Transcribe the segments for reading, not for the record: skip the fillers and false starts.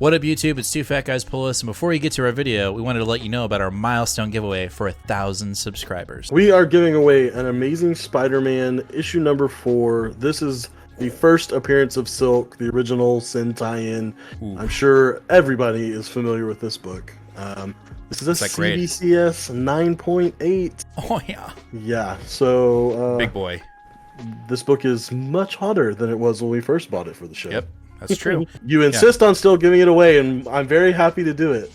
What up, YouTube? It's Two Fat Guys Pull Us, and before we get to our video, we wanted to let you know about our milestone giveaway for 1,000 subscribers. We are giving away an Amazing Spider-Man issue number 4. This is the first appearance of Silk, the original Sin tie-in. I'm sure everybody is familiar with this book. This is a CBCS 9.8. Oh, yeah. Yeah, so... Big boy. This book is much hotter than it was when we first bought it for the show. Yep, that's true. You insist on still giving it away, and I'm very happy to do it.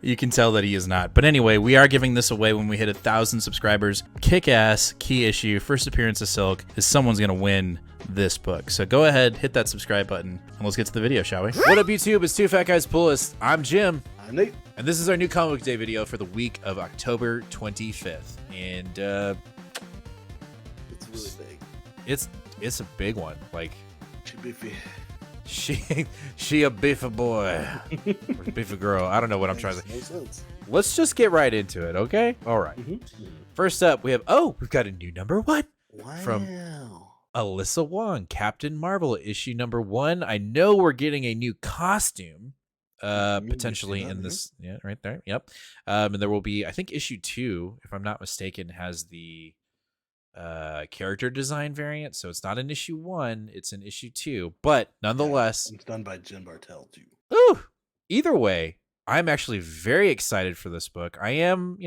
You can tell that he is not. But anyway, we are giving this away when we hit 1,000 subscribers. Kick-ass, key issue, first appearance of Silk, is someone's going to win this book. So go ahead, hit that subscribe button, and let's get to the video, shall we? What up, YouTube? It's Two Fat Guys Pull Us. I'm Jim. I'm Nate. And this is our new Comic Book Day video for the week of October 25th. And, It's really big. it's a big one. Like, She beefy. she a beefy boy. Or beefy girl. I don't know what I'm trying to say. No sense. Let's just get right into it, okay? All right. First up, we've got a new number 1 Wow. from Alyssa Wong, Captain Marvel, issue number 1. I know we're getting a new costume, potentially in this. Yeah, right there. Yep. And there will be, I think, issue 2, if I'm not mistaken, has the character design variant. So it's not an issue 1, it's an issue 2. But nonetheless, It's done by Jen Bartel too. ooh, either way, I'm actually very excited for this book. I am,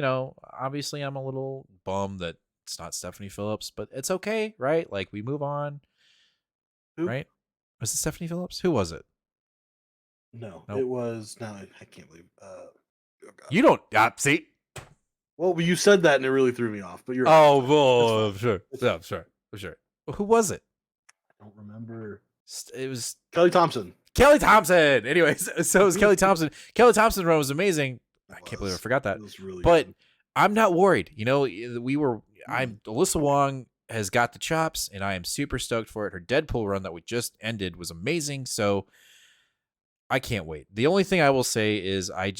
obviously I'm a little bummed that it's not Stephanie Phillips, but it's okay, right? Like, we move on. Who? Right? Was it Stephanie Phillips? Who was it? No, Nope. it was. No, I can't believe. Oh God. You don't see. Well, you said that and it really threw me off. But you're. Oh, right. well, It's sure. It's Yeah, sure. Well, who was it? I don't remember. It was Kelly Thompson. Kelly Thompson. Anyways, so it was Kelly Thompson. Kelly Thompson's run was amazing. I can't believe I forgot that. It was really But good. I'm not worried. Alyssa Wong has got the chops, and I am super stoked for it. Her Deadpool run that we just ended was amazing, so I can't wait. The only thing I will say is I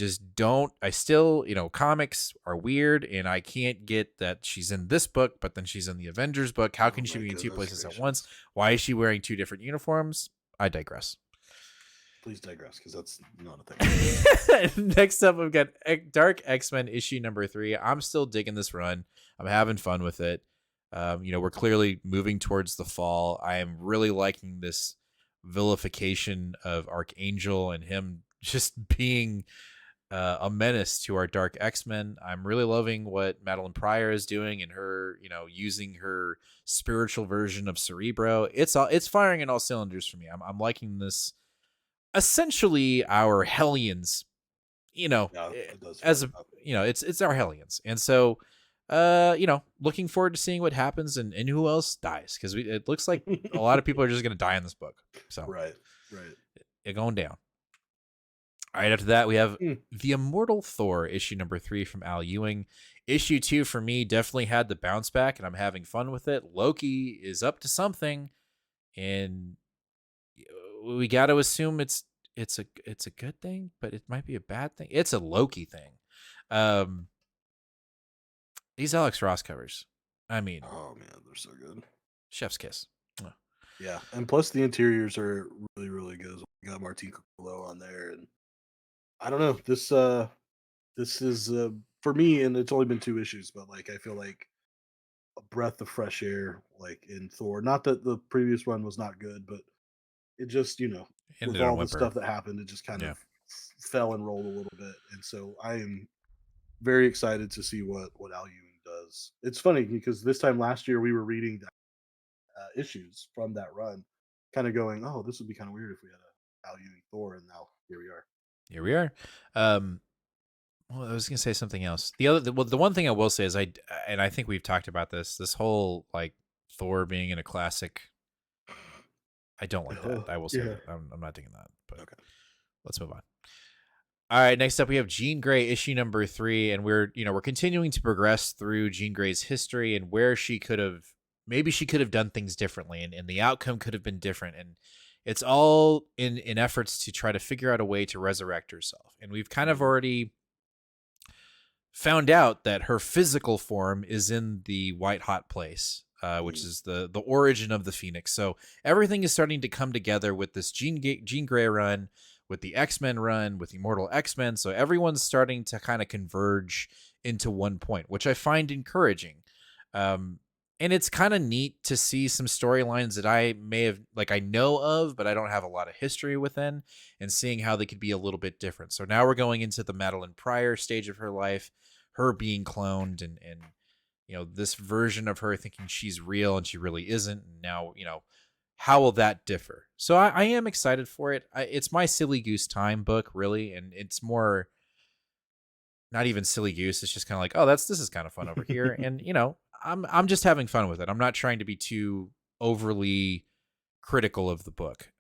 still, comics are weird, and I can't get that she's in this book, but then she's in the Avengers book. How can she be in 2 places at once? Why is she wearing 2 different uniforms? I digress. Please digress, because that's not a thing. Next up, we've got Dark X-Men issue number 3. I'm still digging this run. I'm having fun with it. We're clearly moving towards the fall. I am really liking this vilification of Archangel and him just being a menace to our Dark X-Men. I'm really loving what Madeline Pryor is doing and her, using her spiritual version of Cerebro. It's firing in all cylinders for me. I'm liking this. Essentially, our Hellions, It does as feel it's our Hellions, and so, looking forward to seeing what happens and who else dies, because it looks like a lot of people are just going to die in this book. So right. it going down. All right, after that, we have The Immortal Thor, issue number 3 from Al Ewing. Issue 2 for me definitely had the bounce back, and I'm having fun with it. Loki is up to something, and we got to assume it's a good thing, but it might be a bad thing. It's a Loki thing. These Alex Ross covers, I mean, Oh man, they're so good. chef's kiss. Yeah, and plus the interiors are really, really good. We got Martin Coccolo on there, and I don't know. This is for me, and it's only been 2 issues, but like I feel like a breath of fresh air, like in Thor. Not that the previous one was not good, but it just with Ended on all the whimper. stuff that happened, it just kind Yeah. of fell and rolled a little bit, and so I am very excited to see what Al Ewing does. It's funny because this time last year we were reading issues from that run, kind of going, "Oh, this would be kind of weird if we had a Al Ewing Thor," and now here we are. Here we are. Well, I was gonna say something else. The one thing I will say is I think we've talked about this whole like Thor being in a classic. I don't like that. I will say that. I'm not digging that. But Okay. Let's move on. All right, next up we have Jean Grey issue number 3, and we're continuing to progress through Jean Grey's history and where she could have done things differently, and the outcome could have been different, and it's all in efforts to try to figure out a way to resurrect herself. And we've kind of already found out that her physical form is in the white hot place. which is the origin of the Phoenix. So everything is starting to come together with this Jean Grey run, with the X-Men run, with Immortal X-Men. So everyone's starting to kind of converge into one point, which I find encouraging. And it's kind of neat to see some storylines that I may have, like, I know of, but I don't have a lot of history within, and seeing how they could be a little bit different. So now we're going into the Madeline Pryor stage of her life, her being cloned, and this version of her thinking she's real and she really isn't. And now, how will that differ? So I am excited for it. It's my Silly Goose Time book, really, and it's more not even Silly Goose. It's just kind of like, oh, this is kind of fun over here, and I'm just having fun with it. I'm not trying to be too overly critical of the book.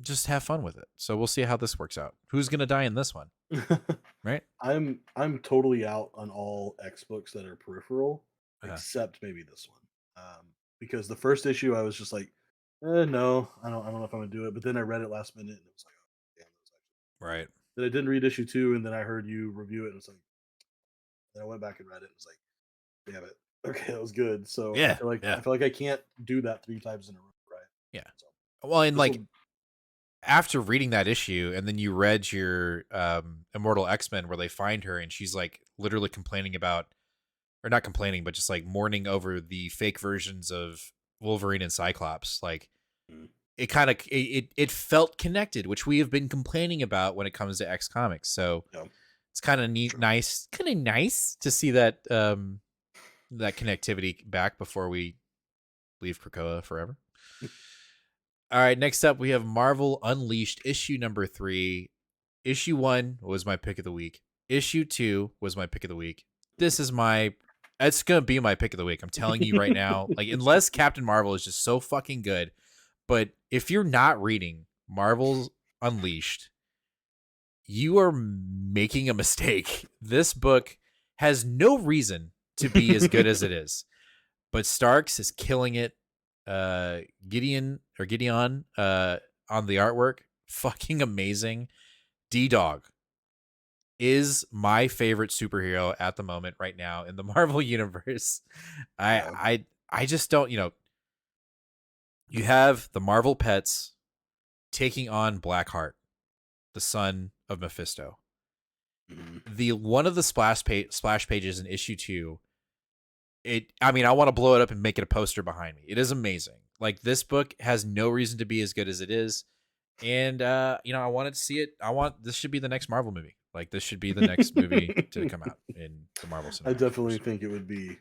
Just have fun with it. So we'll see how this works out. Who's gonna die in this one, right? I'm totally out on all X books that are peripheral, Uh, except maybe this one. Because the first issue I was just like, no, I don't know if I'm gonna do it. But then I read it last minute and it was like, oh, damn, that was actually. right. Then I didn't read issue 2, and then I heard you review it, and it's like, then I went back and read it, and it's like, damn it, okay, that was good. So Yeah. I feel like I can't do that 3 times in a row, right? Yeah. So Well, and this like will, after reading that issue, and then you read your Immortal X-Men where they find her and she's like literally complaining about, or not complaining, but just like mourning over the fake versions of Wolverine and Cyclops. Like mm, it kind of it felt connected, which we have been complaining about when it comes to X Comics. So yeah, it's kind of neat, true. nice to see that that connectivity back before we leave Krakoa forever. All right, next up we have Marvel Unleashed issue number 3. Issue 1 was my pick of the week. Issue 2 was my pick of the week. This is it's going to be my pick of the week. I'm telling you right now, like, unless Captain Marvel is just so fucking good. But if you're not reading Marvel's Unleashed, you are making a mistake. This book has no reason to be as good as it is. But Starks is killing it. Gideon on the artwork, fucking amazing. D-Dog is my favorite superhero at the moment right now in the Marvel universe. Yeah. I just don't, you have the Marvel pets taking on Blackheart, the son of Mephisto. Mhm. The one of the splash pages in issue 2, I want to blow it up and make it a poster behind me. It is amazing. Like, this book has no reason to be as good as it is. And I wanted to see it. This should be the next Marvel movie. Like, this should be the next movie to come out in the Marvel I Cinematic definitely Universe. think it would be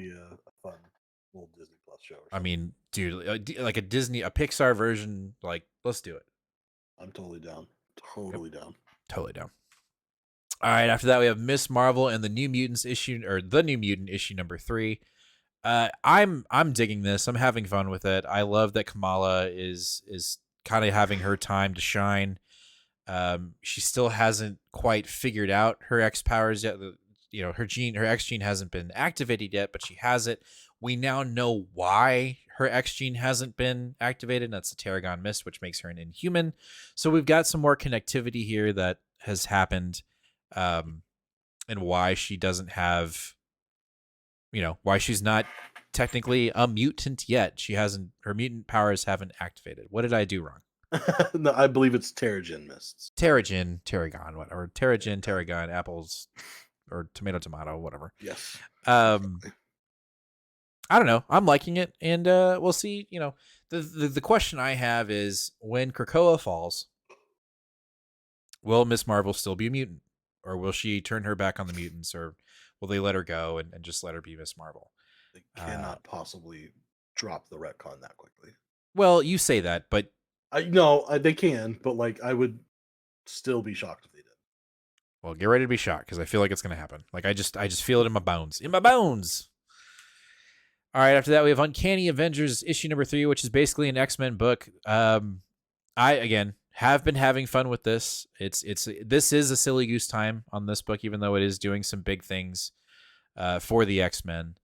a fun little Disney Plus show or I something. mean, dude, like a Pixar version, like, let's do it. I'm totally down. Yep, Totally down. totally down. All right, after that we have Miss Marvel and the New Mutants issue, or the New Mutant issue number 3. I'm digging this. I'm having fun with it. I love that Kamala is kind of having her time to shine. She still hasn't quite figured out her X powers yet. Her X gene hasn't been activated yet, but she has it. We now know why her X gene hasn't been activated. And that's the Tarragon Mist, which makes her an Inhuman. So we've got some more connectivity here that has happened, and why she doesn't have, why she's not technically a mutant yet. Her mutant powers haven't activated. What did I do wrong? No, I believe it's Terrigen Mists. Tarragon, whatever. Tarragon, apples, or tomato, whatever. Yes. Um, I don't know. I'm liking it, and we'll see. The question I have is, when Krakoa falls, will Miss Marvel still be a mutant, or will she turn her back on the mutants, or will they let her go and just let her be Miss Marvel? They cannot possibly drop the retcon that quickly. Well, you say that, but They can, but like I would still be shocked if they did. well, get ready to be shocked, because I feel like it's going to happen. Like, I just feel it in my bones. In my bones. All right, after that we have Uncanny Avengers issue number 3, which is basically an X-Men book. I again have been having fun with this. This is a silly goose time on this book, even though it is doing some big things for the X-Men.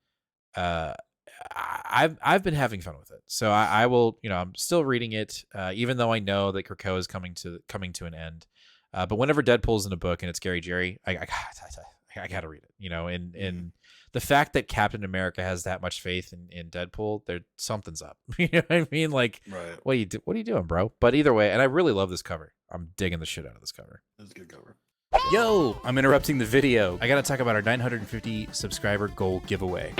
I've been having fun with it, so I will. I'm still reading it, even though I know that Krakoa is coming to an end. But whenever Deadpool's in a book and it's Gary Jerry, I gotta read it. And the fact that Captain America has that much faith in Deadpool, there something's up. You know what I mean? Like, Right. what are you doing, bro? But either way, and I really love this cover. I'm digging the shit out of this cover. It's a good cover. Yo, I'm interrupting the video. I gotta talk about our 950 subscriber goal giveaway.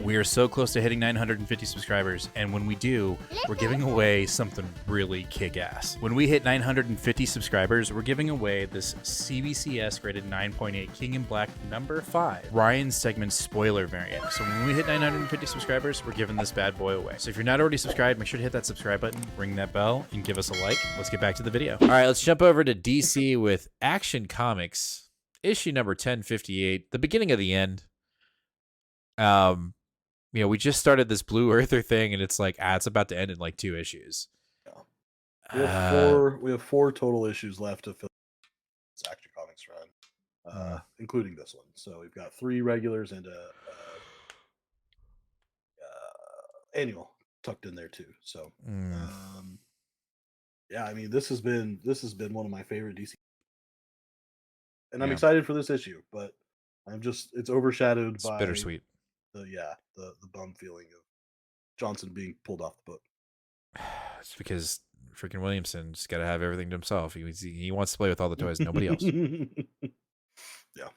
We are so close to hitting 950 subscribers, and when we do, we're giving away something really kick-ass. When we hit 950 subscribers, we're giving away this CBCS graded 9.8 King in Black number 5 Ryan's segment spoiler variant. So when we hit 950 subscribers, we're giving this bad boy away. So if you're not already subscribed, make sure to hit that subscribe button, ring that bell, and give us a like. Let's get back to the video. All right, let's jump over to DC with Action Comics, issue number 1058, the beginning of the end. You know, we just started this Blue Earther thing, and it's like, it's about to end in like 2 issues. Yeah. We have four total issues left to fill this Action Comics run, including this one. So we've got 3 regulars and a annual tucked in there too. So yeah, I mean, this has been one of my favorite DC, and I'm excited for this issue, but it's overshadowed by bittersweet. The bum feeling of Johnson being pulled off the book. It's because freaking Williamson's got to have everything to himself. He wants to play with all the toys, nobody else. Yeah.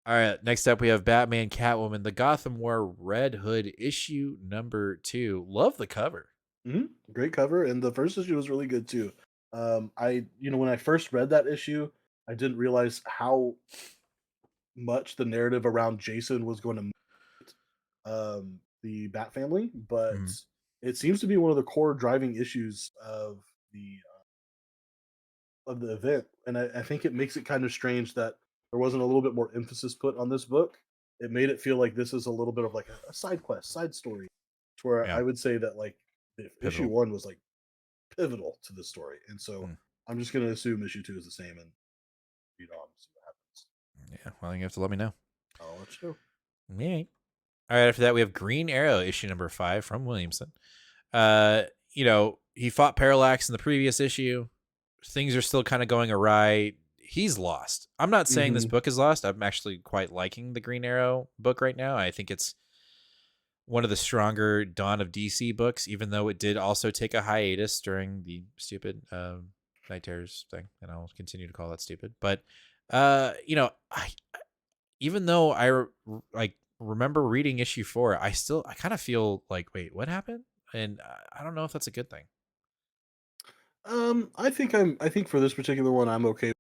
All right, next up we have Batman, Catwoman, the Gotham War Red Hood issue number 2. Love the cover. Great cover, and the first issue was really good too. When I first read that issue, I didn't realize how much the narrative around Jason was going to the Bat family, but it seems to be one of the core driving issues of the event, and I think it makes it kind of strange that there wasn't a little bit more emphasis put on this book. It made it feel like this is a little bit of like a side quest, side story, to where I would say that like issue 1 was like pivotal to the story, and so I'm just going to assume issue 2 is the same and read on, see what happens. Yeah, well, you have to let me know. I'll let you know. Yeah. All right, after that we have Green Arrow issue number 5 from Williamson. He fought Parallax in the previous issue. Things are still kind of going awry. He's lost. I'm not saying this book is lost. I'm actually quite liking the Green Arrow book right now. I think it's one of the stronger Dawn of DC books, even though it did also take a hiatus during the stupid Night Terrors thing, and I'll continue to call that stupid. But even though I remember reading issue 4, I kind of feel like, wait, what happened? And I don't know if that's a good thing. I think for this particular one, I'm okay.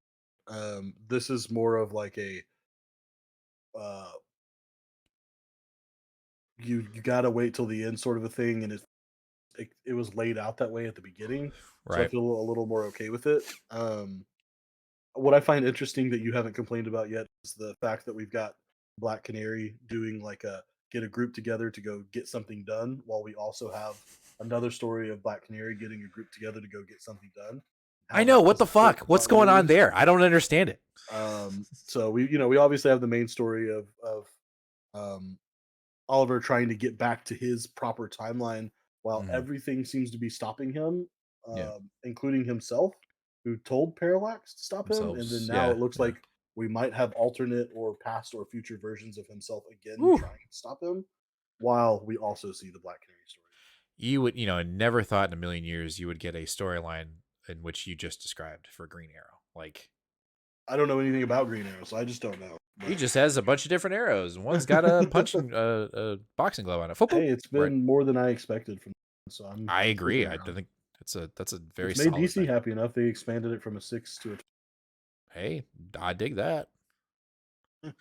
This is more of like a you gotta wait till the end sort of a thing, and it was laid out that way at the beginning, so I feel a little more okay with it. What I find interesting that you haven't complained about yet is the fact that we've got Black Canary doing like get a group together to go get something done, while we also have another story of Black Canary getting a group together to go get something done. I know, what the fuck? What's going on there? I don't understand it. So we obviously have the main story of Oliver trying to get back to his proper timeline while everything seems to be stopping him, including himself, who told Parallax to stop him, and then now it looks like we might have alternate or past or future versions of himself again trying to stop him, while we also see the Black Canary story. You would, never thought in a million years you would get a storyline in which you just described for Green Arrow. Like, I don't know anything about Green Arrow, so I just don't know. But he just has a bunch of different arrows, and one's got a punching, a boxing glove on it. Hey, it's been more than I expected from them, so I agree. I think that's a very it's made solid DC thing. happy enough. They expanded it from a 6 to a 12. Hey, I dig that. But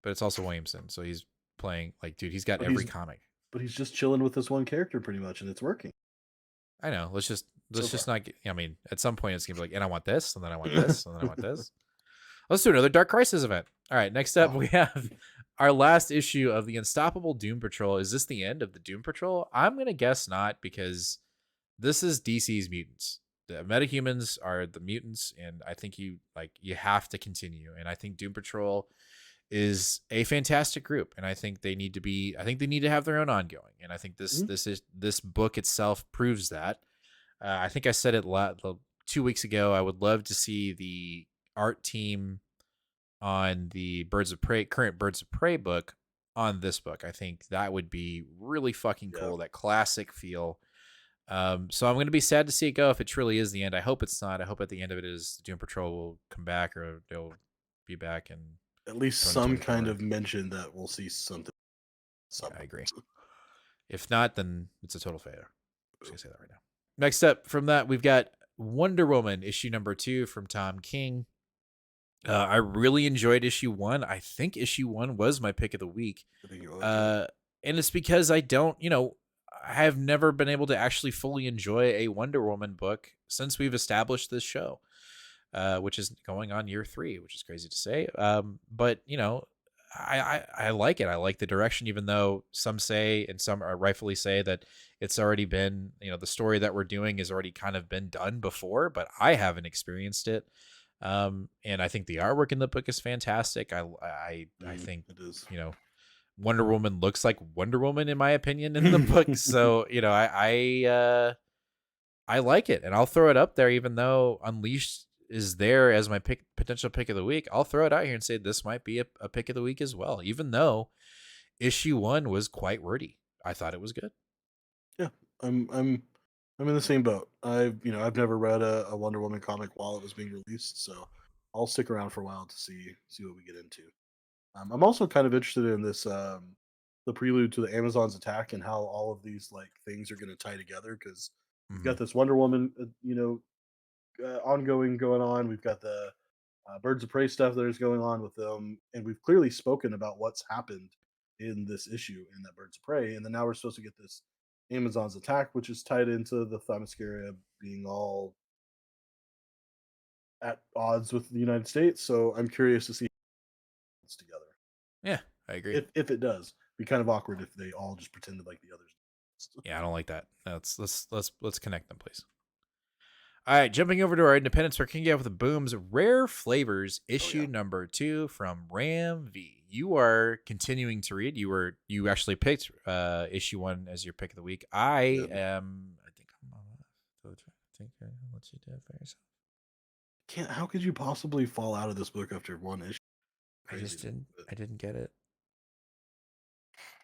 it's also Williamson, so he's playing like, dude, he's got every comic. But he's just chilling with this one character pretty much, and it's working. I know. Let's just not get. I mean, at some point it's gonna be like, and I want this, and then I want this, and then I want this. Let's do another Dark Crisis event. All right, next up we have our last issue of the Unstoppable Doom Patrol. Is this the end of the Doom Patrol? I'm going to guess not, because this is DC's mutants. The metahumans are the mutants, and I think you have to continue. And I think Doom Patrol is a fantastic group, and I think they need to have their own ongoing. And I think this book itself proves that. I think I said it 2 weeks ago. I would love to see the art team on the current Birds of Prey book on this book. I think that would be really fucking Yeah, cool. That classic feel. So I'm going to be sad to see it go if it truly is the end. I hope it's not. I hope at the end of it is Doom Patrol will come back or they'll be back in at least some kind 2024. of mention that we'll see something. Yeah, I Something. agree. If not, then it's a total failure. I'm just going to say that right now. Next up from that, we've got Wonder Woman issue number 2 from Tom King. I really enjoyed issue 1. I think issue 1 was my pick of the week. I think it was. Uh, and it's because I don't, I have never been able to actually fully enjoy a Wonder Woman book since we've established this show, which is going on year 3, which is crazy to say. But I like it. I like the direction, even though some say, and some are rightfully say, that it's already been, the story that we're doing has already kind of been done before, but I haven't experienced it. And I think the artwork in the book is fantastic. I think, It is. Wonder Woman looks like Wonder Woman in my opinion in the book. So, I like it, and I'll throw it up there, even though Unleashed is there as my potential pick of the week. I'll throw it out here and say this might be a pick of the week as well, even though issue 1 was quite wordy. I thought it was good. Yeah, I'm in the same boat. I've never read a Wonder Woman comic while it was being released, so I'll stick around for a while to see what we get into. I'm also kind of interested in this the prelude to the Amazon's attack and how all of these like things are going to tie together because we've Mm-hmm. got this Wonder Woman, ongoing going on. We've got the Birds of Prey stuff that is going on with them, and we've clearly spoken about what's happened in this issue in that Birds of Prey, and then now we're supposed to get this Amazon's attack, which is tied into the Themyscira being all at odds with the United States. So I'm curious to see how it's together. Yeah, I agree. If it does, be kind of awkward if they all just pretended like the others. Yeah, I don't like that. Let's connect them, please. All right, jumping over to our Independence, we're kicking off with Boom's Rare Flavors, Oh issue yeah, number 2 from Ram V. You are continuing to read. You actually picked issue 1 as your pick of the week. I yeah. am. I think I'm on. So I think I'll let you do it for yourself. Can't. How could you possibly fall out of this book after one issue? I Crazy. just didn't. I didn't get it.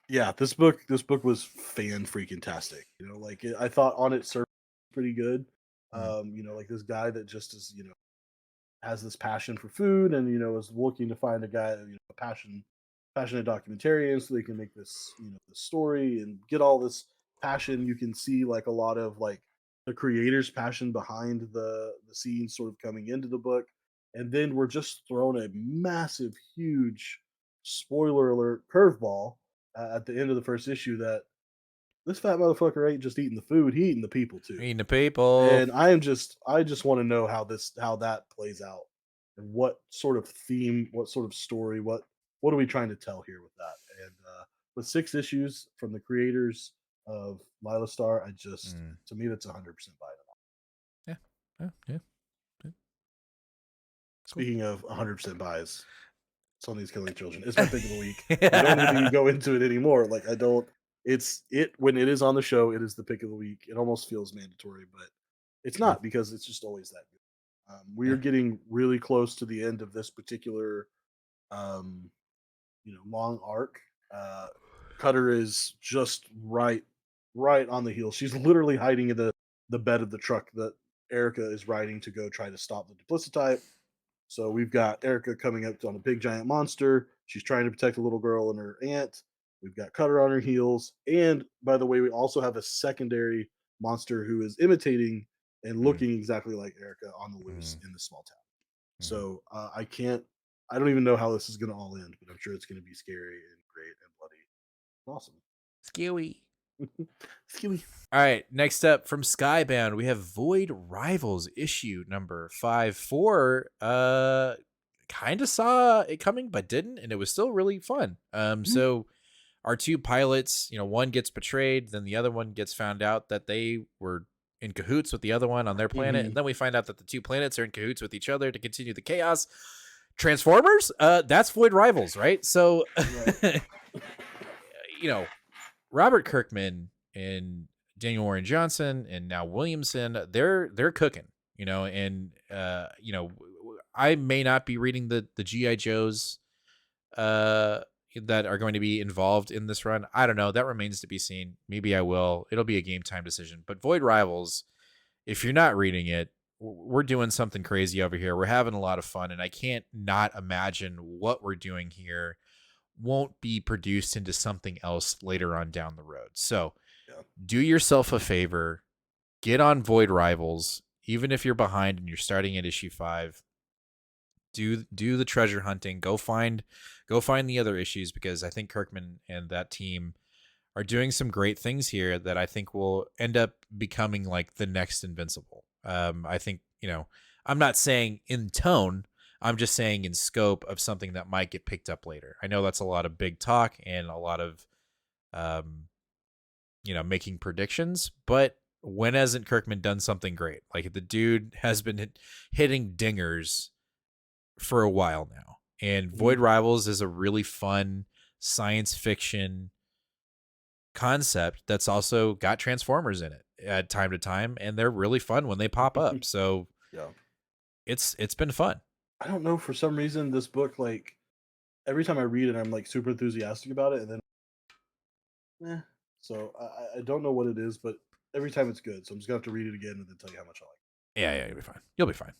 Yeah, this book was fan freaking tastic. I thought on its surface pretty good. Mm, Like this guy that just is, has this passion for food and is looking to find a guy, a passionate documentarian so they can make this story and get all this passion. You can see like a lot of like the creator's passion behind the scenes sort of coming into the book. And then we're just thrown a massive, huge spoiler alert curveball at the end of the first issue that this fat motherfucker ain't just eating the food, he eating the people too. Eating the people. And I just want to know how that plays out and what sort of theme, what sort of story, what are we trying to tell here with that? And with 6 issues from the creators of Lila Star, Mm, to me that's 100% buy it. yeah. Oh, yeah. Yeah. Cool. Speaking of 100% buys, Something's Killing Children. It's my pick of the week. We don't need to go into it anymore. Like I don't. It's it when it is on the show. It is the pick of the week. It almost feels mandatory, but it's Mm, not because it's just always that good. We are yeah. getting really close to the end of this particular, um, long arc. Uh, Cutter is just right on the heels. She's literally hiding in the bed of the truck that Erica is riding to go try to stop the duplicity. So we've got Erica coming up on a big giant monster. She's trying to protect a little girl and her aunt. We've got Cutter on her heels. And by the way, we also have a secondary monster who is imitating and Mm, looking exactly like Erica on the loose mm, in this small town. mm. So I don't even know how this is going to all end, but I'm sure it's going to be scary and great and bloody and awesome. Skewy. Skilly. All right, next up from Skybound, we have Void Rivals issue number 5. 4 kind of saw it coming but didn't, and it was still really fun. So our two pilots, one gets betrayed, then the other one gets found out that they were in cahoots with the other one on their planet, and Mm-hmm. then we find out that the two planets are in cahoots with each other to continue the chaos. Transformers? That's Void Rivals, right? So Right. you know, Robert Kirkman and Daniel Warren Johnson and now Williamson, they're cooking, and I may not be reading the GI Joes that are going to be involved in this run. I don't know. That remains to be seen. Maybe I will. It'll be a game time decision. But Void Rivals, if you're not reading it, we're doing something crazy over here. We're having a lot of fun, and I can't not imagine what we're doing here won't be produced into something else later on down the road. So do yourself a favor, get on Void Rivals, even if you're behind and you're starting at issue 5. Do the treasure hunting. Go find the other issues, because I think Kirkman and that team are doing some great things here that I think will end up becoming like the next Invincible. I think, I'm not saying in tone, I'm just saying in scope of something that might get picked up later. I know that's a lot of big talk and a lot of, making predictions, but when hasn't Kirkman done something great? Like, the dude has been hitting dingers for a while now. And Void Rivals is a really fun science fiction concept that's also got Transformers in it at time to time, and they're really fun when they pop up. So it's been fun. I don't know, for some reason this book, like, every time I read it I'm like super enthusiastic about it, and then so I don't know what it is, but every time it's good, so I'm just gonna have to read it again and then tell you how much I like it. Yeah, you'll be fine.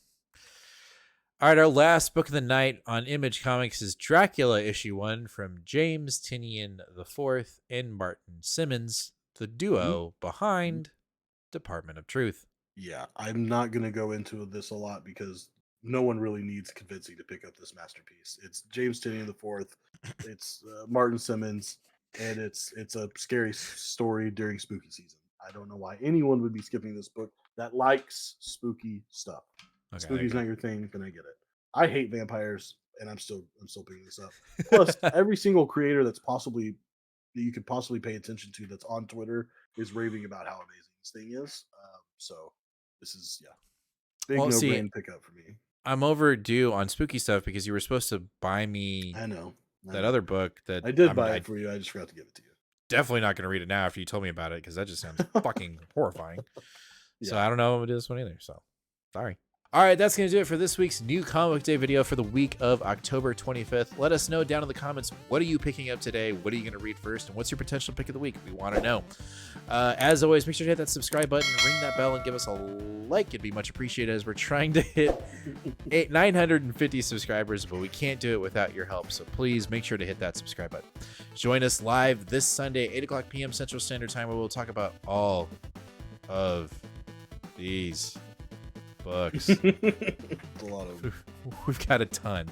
All right, our last book of the night on Image Comics is Dracula issue 1 from James Tynion IV and Martin Simmons, the duo behind Department of Truth. Yeah, I'm not going to go into this a lot because no one really needs convincing to pick up this masterpiece. It's James Tynion IV, it's Martin Simmons, and it's a scary story during spooky season. I don't know why anyone would be skipping this book that likes spooky stuff. Okay, spooky's not your thing, then I get it. I hate vampires, and I'm still picking this up. Plus, every single creator that you could possibly pay attention to that's on Twitter is raving about how amazing this thing is. So this is big no-brain pickup for me. I'm overdue on spooky stuff because you were supposed to buy me. I know that other book that I did buy it for you. I just forgot to give it to you. Definitely not going to read it now after you told me about it, because that just sounds fucking horrifying. So I don't know if it is one either. So sorry. All right, that's going to do it for this week's New Comic Book Day video for the week of October 25th. Let us know down in the comments, what are you picking up today? What are you going to read first? And what's your potential pick of the week? We want to know. As always, make sure to hit that subscribe button, ring that bell, and give us a like. It'd be much appreciated, as we're trying to hit 950 subscribers, but we can't do it without your help. So please make sure to hit that subscribe button. Join us live this Sunday, 8 o'clock p.m. Central Standard Time, where we'll talk about all of these books. A lot of them. We've got a ton,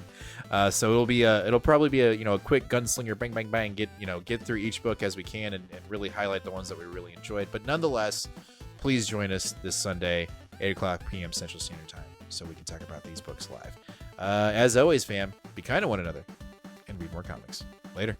so it'll probably be a quick gunslinger bang bang bang, get through each book as we can and really highlight the ones that we really enjoyed. But nonetheless, please join us this Sunday, 8 o'clock p.m. Central Standard Time, so we can talk about these books live. As always, fam, be kind to one another and read more comics. Later.